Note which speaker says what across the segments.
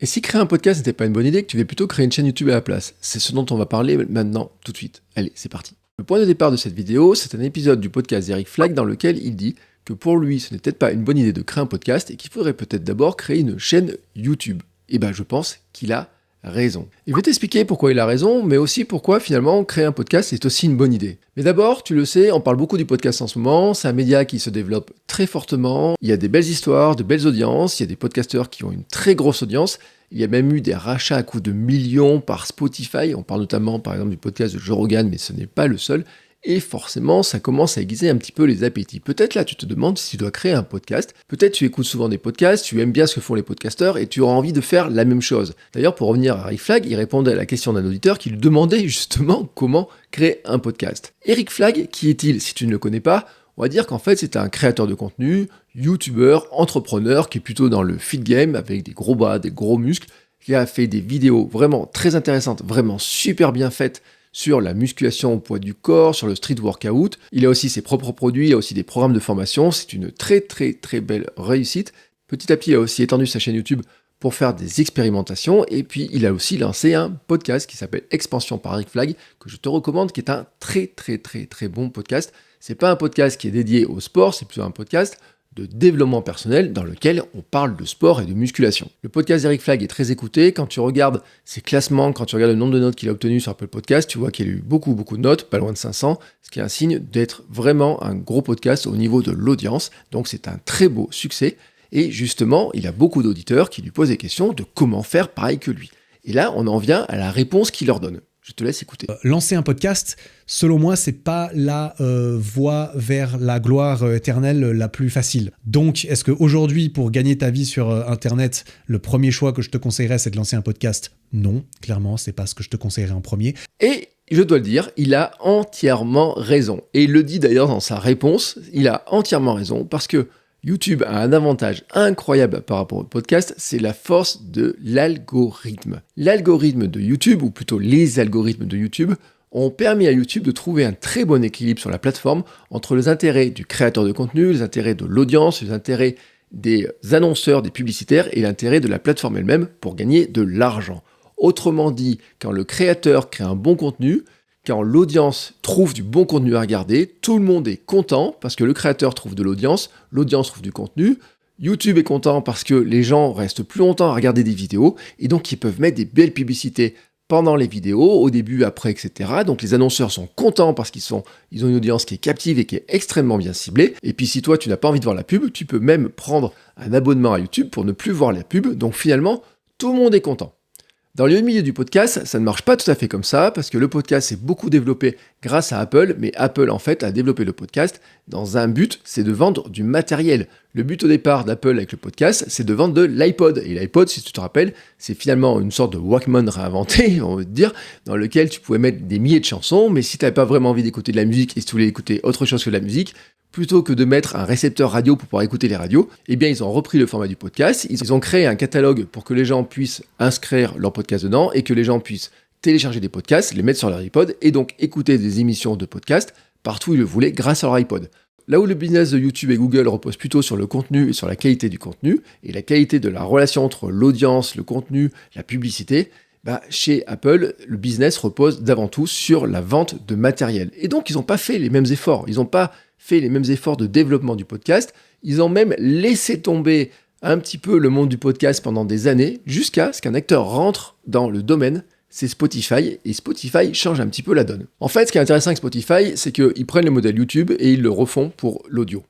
Speaker 1: Et si créer un podcast n'était pas une bonne idée, que tu devais plutôt créer une chaîne YouTube à la place? C'est ce dont on va parler maintenant, tout de suite. Allez, c'est parti. Le point de départ de cette vidéo, c'est un épisode du podcast d'Eric Flag dans lequel il dit que pour lui, ce n'est peut-être pas une bonne idée de créer un podcast et qu'il faudrait peut-être d'abord créer une chaîne YouTube. Et ben, je pense qu'il a raison. Il va t'expliquer pourquoi il a raison, mais aussi pourquoi finalement créer un podcast est aussi une bonne idée. Mais d'abord, tu le sais, on parle beaucoup du podcast en ce moment, c'est un média qui se développe très fortement, il y a des belles histoires, de belles audiences, il y a des podcasteurs qui ont une très grosse audience, il y a même eu des rachats à coût de millions par Spotify, on parle notamment par exemple du podcast de Joe Rogan, mais ce n'est pas le seul. Et forcément, ça commence à aiguiser un petit peu les appétits. Peut-être là, tu te demandes si tu dois créer un podcast. Peut-être tu écoutes souvent des podcasts, tu aimes bien ce que font les podcasteurs et tu auras envie de faire la même chose. D'ailleurs, pour revenir à Eric Flag, il répondait à la question d'un auditeur qui lui demandait justement comment créer un podcast. Eric Flag, qui est-il si tu ne le connais pas? On va dire qu'en fait, c'est un créateur de contenu, youtubeur, entrepreneur qui est plutôt dans le fit game avec des gros bras, des gros muscles, qui a fait des vidéos vraiment très intéressantes, vraiment super bien faites sur la musculation au poids du corps, sur le street workout. Il a aussi ses propres produits, il a aussi des programmes de formation. C'est une très très très belle réussite. Petit à petit, il a aussi étendu sa chaîne YouTube pour faire des expérimentations. Et puis, il a aussi lancé un podcast qui s'appelle Expansion par Eric Flag, que je te recommande, qui est un très très très très bon podcast. C'est pas un podcast qui est dédié au sport, c'est plutôt un podcast de développement personnel dans lequel on parle de sport et de musculation. Le podcast d'Eric Flag est très écouté. Quand tu regardes ses classements, quand tu regardes le nombre de notes qu'il a obtenues sur Apple Podcast, tu vois qu'il a eu beaucoup de notes, pas loin de 500, ce qui est un signe d'être vraiment un gros podcast au niveau de l'audience. Donc c'est un très beau succès. Et justement, il a beaucoup d'auditeurs qui lui posent des questions de comment faire pareil que lui. Et là, on en vient à la réponse qu'il leur donne. Je te laisse écouter.
Speaker 2: Lancer un podcast, selon moi, c'est pas la voie vers la gloire éternelle la plus facile. Donc, est-ce qu'aujourd'hui, pour gagner ta vie sur Internet, le premier choix que je te conseillerais, c'est de lancer un podcast? Non, clairement, c'est pas ce que je te conseillerais en premier.
Speaker 1: Et je dois le dire, il a entièrement raison. Et il le dit d'ailleurs dans sa réponse, il a entièrement raison parce que YouTube a un avantage incroyable par rapport au podcast, c'est la force de l'algorithme. L'algorithme de YouTube, ou plutôt les algorithmes de YouTube, ont permis à YouTube de trouver un très bon équilibre sur la plateforme entre les intérêts du créateur de contenu, les intérêts de l'audience, les intérêts des annonceurs, des publicitaires et l'intérêt de la plateforme elle-même pour gagner de l'argent. Autrement dit, quand le créateur crée un bon contenu, quand l'audience trouve du bon contenu à regarder, tout le monde est content parce que le créateur trouve de l'audience trouve du contenu, YouTube est content parce que les gens restent plus longtemps à regarder des vidéos et donc ils peuvent mettre des belles publicités pendant les vidéos, au début, après, etc. Donc les annonceurs sont contents parce ils ont une audience qui est captive et qui est extrêmement bien ciblée. Et puis si toi tu n'as pas envie de voir la pub, tu peux même prendre un abonnement à YouTube pour ne plus voir la pub. Donc finalement, tout le monde est content. Dans le milieu du podcast, ça ne marche pas tout à fait comme ça, parce que le podcast s'est beaucoup développé grâce à Apple, mais Apple en fait a développé le podcast dans un but, c'est de vendre du matériel. Le but au départ d'Apple avec le podcast, c'est de vendre de l'iPod. Et l'iPod, si tu te rappelles, c'est finalement une sorte de Walkman réinventé, on veut dire, dans lequel tu pouvais mettre des milliers de chansons, mais si tu n'avais pas vraiment envie d'écouter de la musique et si tu voulais écouter autre chose que de la musique, plutôt que de mettre un récepteur radio pour pouvoir écouter les radios, eh bien ils ont repris le format du podcast, ils ont créé un catalogue pour que les gens puissent inscrire leur podcast dedans et que les gens puissent télécharger des podcasts, les mettre sur leur iPod et donc écouter des émissions de podcast partout où ils le voulaient grâce à leur iPod. Là où le business de YouTube et Google repose plutôt sur le contenu et sur la qualité du contenu et la qualité de la relation entre l'audience, le contenu, la publicité, chez Apple, le business repose d'avant tout sur la vente de matériel. Et donc, ils n'ont pas fait les mêmes efforts. Ils n'ont pas fait les mêmes efforts de développement du podcast. Ils ont même laissé tomber un petit peu le monde du podcast pendant des années, jusqu'à ce qu'un acteur rentre dans le domaine, c'est Spotify, et Spotify change un petit peu la donne. En fait, ce qui est intéressant avec Spotify, c'est qu'ils prennent le modèle YouTube et ils le refont pour l'audio.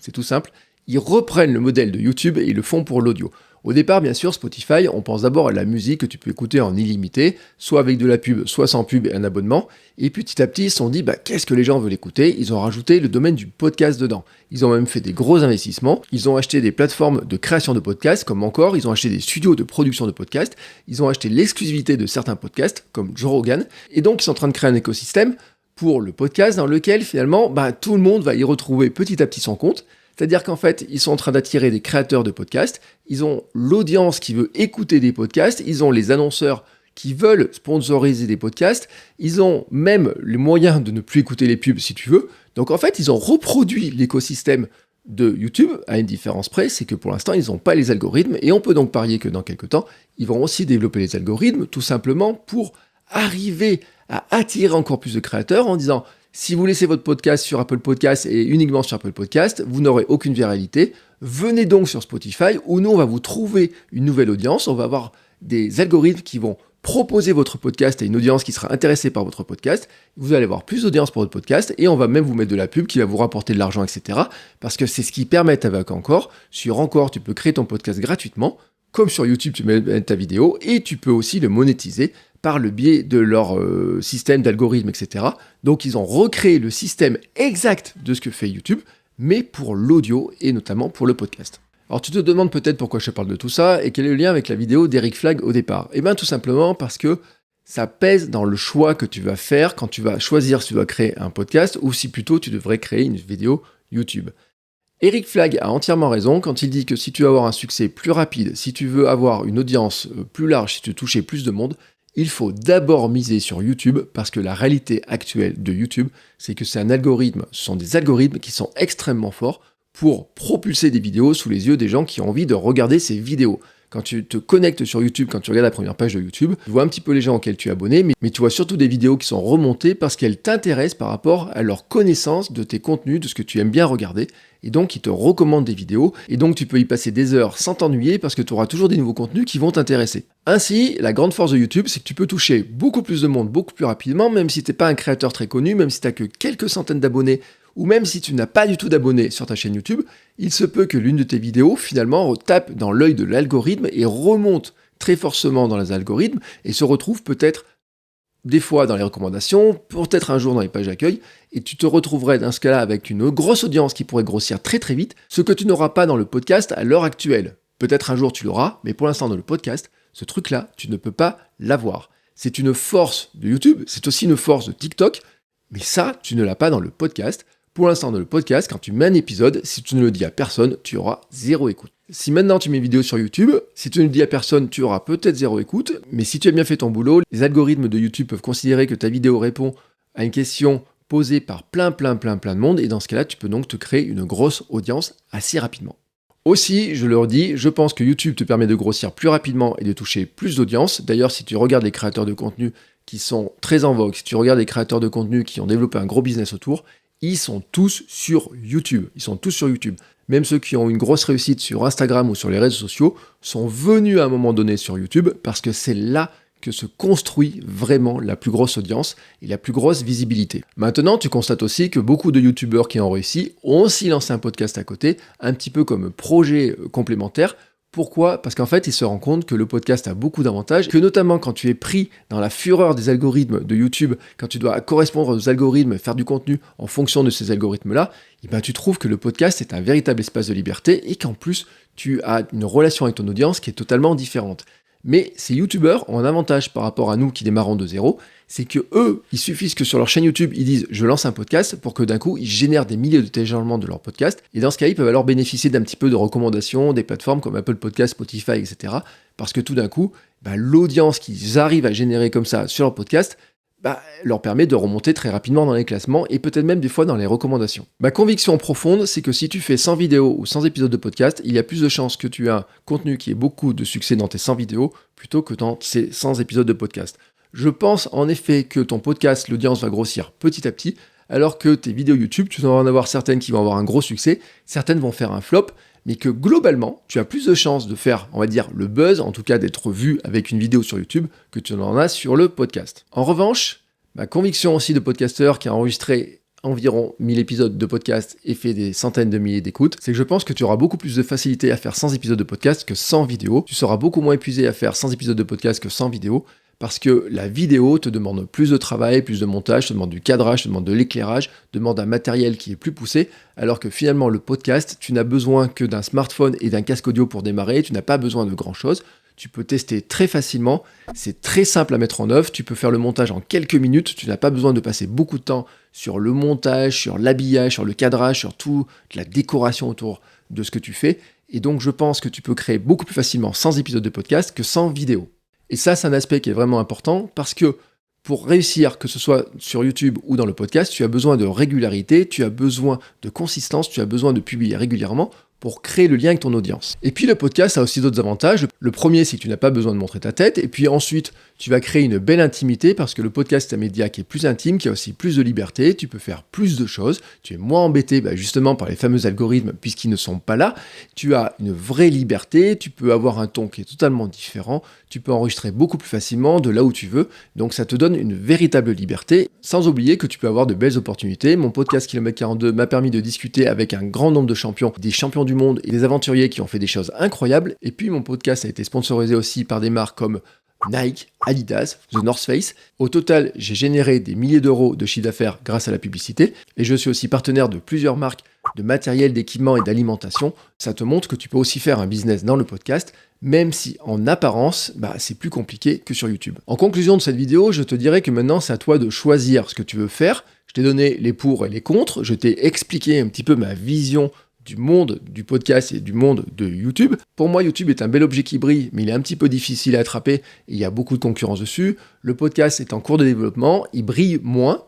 Speaker 1: C'est tout simple. Ils reprennent le modèle de YouTube et ils le font pour l'audio. Au départ, bien sûr, Spotify, on pense d'abord à la musique que tu peux écouter en illimité, soit avec de la pub, soit sans pub et un abonnement. Et puis petit à petit, ils se sont dit, qu'est-ce que les gens veulent écouter? Ils ont rajouté le domaine du podcast dedans. Ils ont même fait des gros investissements. Ils ont acheté des plateformes de création de podcasts, comme encore, ils ont acheté des studios de production de podcasts. Ils ont acheté l'exclusivité de certains podcasts, comme Joe Rogan. Et donc, ils sont en train de créer un écosystème pour le podcast dans lequel, finalement, tout le monde va y retrouver petit à petit son compte. C'est-à-dire qu'en fait, ils sont en train d'attirer des créateurs de podcasts, ils ont l'audience qui veut écouter des podcasts, ils ont les annonceurs qui veulent sponsoriser des podcasts, ils ont même les moyens de ne plus écouter les pubs si tu veux. Donc en fait, ils ont reproduit l'écosystème de YouTube, à une différence près, c'est que pour l'instant, ils n'ont pas les algorithmes, et on peut donc parier que dans quelques temps, ils vont aussi développer les algorithmes, tout simplement pour arriver à attirer encore plus de créateurs en disant, si vous laissez votre podcast sur Apple Podcast et uniquement sur Apple Podcast, vous n'aurez aucune viralité, venez donc sur Spotify, où nous, on va vous trouver une nouvelle audience, on va avoir des algorithmes qui vont proposer votre podcast à une audience qui sera intéressée par votre podcast, vous allez avoir plus d'audience pour votre podcast et on va même vous mettre de la pub qui va vous rapporter de l'argent, etc. Parce que c'est ce qui permet avec Encore. Sur Encore, tu peux créer ton podcast gratuitement, comme sur YouTube, tu mets ta vidéo et tu peux aussi le monétiser par le biais de leur système d'algorithme, etc. Donc ils ont recréé le système exact de ce que fait YouTube, mais pour l'audio et notamment pour le podcast. Alors tu te demandes peut-être pourquoi je parle de tout ça et quel est le lien avec la vidéo d'Eric Flagg au départ. Eh bien tout simplement parce que ça pèse dans le choix que tu vas faire quand tu vas choisir si tu dois créer un podcast ou si plutôt tu devrais créer une vidéo YouTube. Eric Flagg a entièrement raison quand il dit que si tu veux avoir un succès plus rapide, si tu veux avoir une audience plus large, si tu veux toucher plus de monde, il faut d'abord miser sur YouTube parce que la réalité actuelle de YouTube, c'est que c'est un algorithme, ce sont des algorithmes qui sont extrêmement forts pour propulser des vidéos sous les yeux des gens qui ont envie de regarder ces vidéos. Quand tu te connectes sur YouTube, quand tu regardes la première page de YouTube, tu vois un petit peu les gens auxquels tu es abonné, mais tu vois surtout des vidéos qui sont remontées parce qu'elles t'intéressent par rapport à leur connaissance de tes contenus, de ce que tu aimes bien regarder, et donc ils te recommandent des vidéos, et donc tu peux y passer des heures sans t'ennuyer parce que tu auras toujours des nouveaux contenus qui vont t'intéresser. Ainsi, la grande force de YouTube, c'est que tu peux toucher beaucoup plus de monde beaucoup plus rapidement, même si tu n'es pas un créateur très connu, même si tu n'as que quelques centaines d'abonnés, ou même si tu n'as pas du tout d'abonnés sur ta chaîne YouTube, il se peut que l'une de tes vidéos, finalement, tape dans l'œil de l'algorithme et remonte très forcément dans les algorithmes et se retrouve peut-être des fois dans les recommandations, peut-être un jour dans les pages d'accueil, et tu te retrouverais dans ce cas-là avec une grosse audience qui pourrait grossir très très vite, ce que tu n'auras pas dans le podcast à l'heure actuelle. Peut-être un jour tu l'auras, mais pour l'instant dans le podcast, ce truc-là, tu ne peux pas l'avoir. C'est une force de YouTube, c'est aussi une force de TikTok, mais ça, tu ne l'as pas dans le podcast. Pour l'instant, dans le podcast, quand tu mets un épisode, si tu ne le dis à personne, tu auras 0 écoute. Si maintenant tu mets une vidéo sur YouTube, si tu ne le dis à personne, tu auras peut-être 0 écoute, mais si tu as bien fait ton boulot, les algorithmes de YouTube peuvent considérer que ta vidéo répond à une question posée par plein de monde, et dans ce cas-là, tu peux donc te créer une grosse audience assez rapidement. Aussi, je le redis, je pense que YouTube te permet de grossir plus rapidement et de toucher plus d'audience. D'ailleurs, si tu regardes les créateurs de contenu qui sont très en vogue, si tu regardes les créateurs de contenu qui ont développé un gros business autour, ils sont tous sur YouTube. Ils sont tous sur YouTube. Même ceux qui ont une grosse réussite sur Instagram ou sur les réseaux sociaux sont venus à un moment donné sur YouTube parce que c'est là que se construit vraiment la plus grosse audience et la plus grosse visibilité. Maintenant, tu constates aussi que beaucoup de YouTubeurs qui ont réussi ont aussi lancé un podcast à côté, un petit peu comme projet complémentaire. Pourquoi ? Parce qu'en fait, ils se rendent compte que le podcast a beaucoup d'avantages, que notamment quand tu es pris dans la fureur des algorithmes de YouTube, quand tu dois correspondre aux algorithmes, faire du contenu en fonction de ces algorithmes-là, et ben tu trouves que le podcast est un véritable espace de liberté et qu'en plus, tu as une relation avec ton audience qui est totalement différente. Mais ces youtubeurs ont un avantage par rapport à nous qui démarrons de zéro, c'est que eux, il suffit que sur leur chaîne YouTube, ils disent « je lance un podcast » pour que d'un coup, ils génèrent des milliers de téléchargements de leur podcast. Et dans ce cas, ils peuvent alors bénéficier d'un petit peu de recommandations, des plateformes comme Apple Podcast, Spotify, etc. Parce que tout d'un coup, l'audience qu'ils arrivent à générer comme ça sur leur podcast, leur permet de remonter très rapidement dans les classements et peut-être même des fois dans les recommandations. Ma conviction profonde, c'est que si tu fais 100 vidéos ou 100 épisodes de podcast, il y a plus de chances que tu aies un contenu qui ait beaucoup de succès dans tes 100 vidéos plutôt que dans ces 100 épisodes de podcast. Je pense en effet que ton podcast, l'audience va grossir petit à petit, alors que tes vidéos YouTube, tu vas en avoir certaines qui vont avoir un gros succès, certaines vont faire un flop, mais que globalement, tu as plus de chances de faire, on va dire, le buzz, en tout cas d'être vu avec une vidéo sur YouTube, que tu en as sur le podcast. En revanche, ma conviction aussi de podcasteur qui a enregistré environ 1000 épisodes de podcast et fait des centaines de milliers d'écoutes, c'est que je pense que tu auras beaucoup plus de facilité à faire 100 épisodes de podcast que 100 vidéos. Tu seras beaucoup moins épuisé à faire 100 épisodes de podcast que 100 vidéos, parce que la vidéo te demande plus de travail, plus de montage, te demande du cadrage, te demande de l'éclairage, te demande un matériel qui est plus poussé, alors que finalement le podcast, tu n'as besoin que d'un smartphone et d'un casque audio pour démarrer, tu n'as pas besoin de grand-chose. Tu peux tester très facilement, c'est très simple à mettre en œuvre, tu peux faire le montage en quelques minutes, tu n'as pas besoin de passer beaucoup de temps sur le montage, sur l'habillage, sur le cadrage, sur toute la décoration autour de ce que tu fais, et donc je pense que tu peux créer beaucoup plus facilement 100 épisodes de podcast que 100 vidéos. Et ça, c'est un aspect qui est vraiment important, parce que Pour réussir, que ce soit sur YouTube ou dans le podcast, tu as besoin de régularité, tu as besoin de consistance, tu as besoin de publier régulièrement pour créer le lien avec ton audience. Et puis le podcast a aussi d'autres avantages. Le premier, c'est que tu n'as pas besoin de montrer ta tête. Et puis ensuite, tu vas créer une belle intimité parce que le podcast est un média qui est plus intime, qui a aussi plus de liberté. Tu peux faire plus de choses. Tu es moins embêté justement par les fameux algorithmes puisqu'ils ne sont pas là. Tu as une vraie liberté. Tu peux avoir un ton qui est totalement différent. Tu peux enregistrer beaucoup plus facilement de là où tu veux. Donc ça te donne une véritable liberté. Sans oublier que tu peux avoir de belles opportunités. Mon podcast Kilomètre 42 m'a permis de discuter avec un grand nombre de champions, des champions du monde et des aventuriers qui ont fait des choses incroyables. Et puis mon podcast a été sponsorisé aussi par des marques comme Nike, Adidas, The North Face. Au total, j'ai généré des milliers d'euros de chiffre d'affaires grâce à la publicité. Et je suis aussi partenaire de plusieurs marques de matériel, d'équipement et d'alimentation. Ça te montre que tu peux aussi faire un business dans le podcast, même si en apparence, c'est plus compliqué que sur YouTube. En conclusion de cette vidéo, je te dirais que maintenant, c'est à toi de choisir ce que tu veux faire. Je t'ai donné les pour et les contre. Je t'ai expliqué un petit peu ma vision du monde du podcast et du monde de YouTube. Pour moi, YouTube est un bel objet qui brille, mais il est un petit peu difficile à attraper et il y a beaucoup de concurrence dessus. Le podcast est en cours de développement, il brille moins,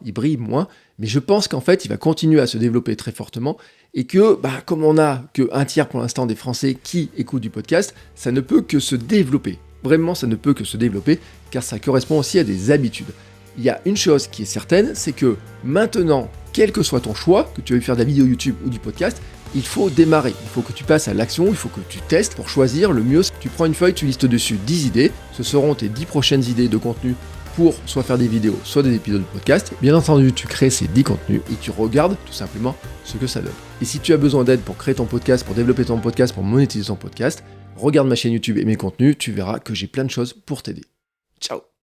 Speaker 1: mais je pense qu'en fait, il va continuer à se développer très fortement et que, comme on a que 1/3 pour l'instant des Français qui écoutent du podcast, ça ne peut que se développer. Vraiment, ça ne peut que se développer car ça correspond aussi à des habitudes. Il y a une chose qui est certaine, c'est que maintenant, quel que soit ton choix, que tu veuilles faire de la vidéo YouTube ou du podcast, il faut démarrer, il faut que tu passes à l'action, il faut que tu testes pour choisir le mieux. Tu prends une feuille, tu listes dessus 10 idées, ce seront tes 10 prochaines idées de contenu pour soit faire des vidéos, soit des épisodes de podcast. Bien entendu, tu crées ces 10 contenus et tu regardes tout simplement ce que ça donne. Et si tu as besoin d'aide pour créer ton podcast, pour développer ton podcast, pour monétiser ton podcast, regarde ma chaîne YouTube et mes contenus, tu verras que j'ai plein de choses pour t'aider. Ciao!